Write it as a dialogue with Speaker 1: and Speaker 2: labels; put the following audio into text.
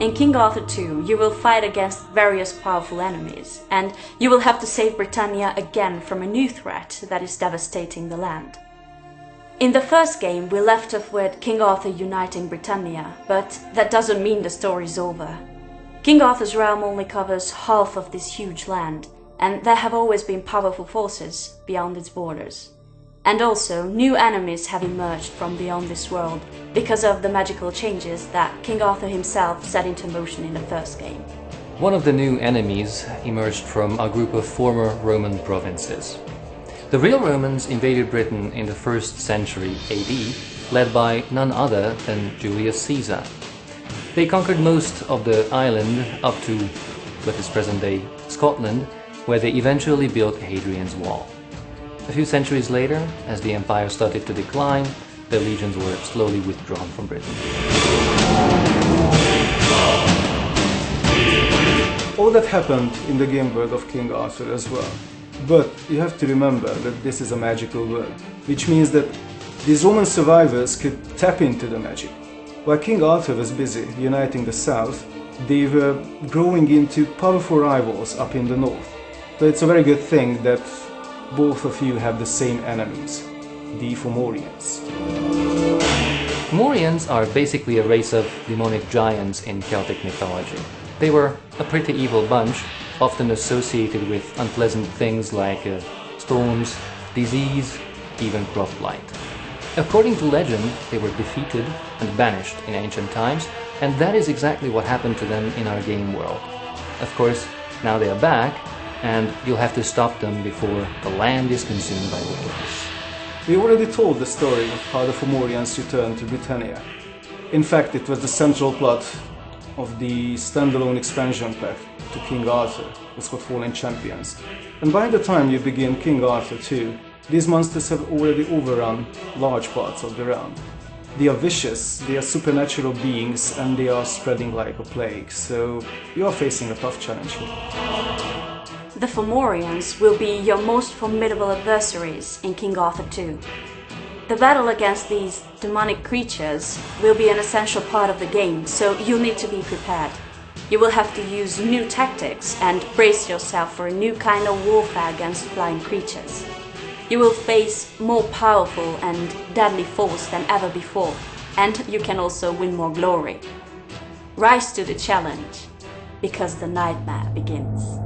Speaker 1: In King Arthur 2, you will fight against various powerful enemies, and you will have to save Britannia again from a new threat that is devastating the land. In the first game, we left off with King Arthur uniting Britannia, but that doesn't mean the story's over. King Arthur's realm only covers half of this huge land, and there have always been powerful forces beyond its borders. And also, new enemies have emerged from beyond this world because of the magical changes that King Arthur himself set into motion in the first game.
Speaker 2: One of the new enemies emerged from a group of former Roman provinces. The real Romans invaded Britain in the 1st century AD, led by none other than Julius Caesar. They conquered most of the island up to what is present-day Scotland, where they eventually built Hadrian's Wall. A few centuries later, as the empire started to decline, the legions were slowly withdrawn from Britain.
Speaker 3: All that happened in the game world of King Arthur as well. But you have to remember that this is a magical world, which means that these Roman survivors could tap into the magic. While King Arthur was busy uniting the south, they were growing into powerful rivals up in the north. So it's a very good thing that both of you have the same enemies, the Fomorians.
Speaker 2: Fomorians are basically a race of demonic giants in Celtic mythology. They were a pretty evil bunch, often associated with unpleasant things like storms, disease, even crop blight. According to legend, they were defeated and banished in ancient times, and that is exactly what happened to them in our game world. Of course, now they are back, and you'll have to stop them before the land is consumed by wickedness.
Speaker 3: We already told the story of how the Fomorians returned to Britannia. In fact, it was the central plot of the standalone expansion pack to King Arthur, it's called Fallen Champions. And by the time you begin King Arthur 2, these monsters have already overrun large parts of the realm. They are vicious, they are supernatural beings, and they are spreading like a plague, so you are facing a tough challenge here.
Speaker 1: The Fomorians will be your most formidable adversaries in King Arthur 2. The battle against these demonic creatures will be an essential part of the game, so you'll need to be prepared. You will have to use new tactics and brace yourself for a new kind of warfare against flying creatures. You will face more powerful and deadly foes than ever before, and you can also win more glory. Rise to the challenge, because the nightmare begins.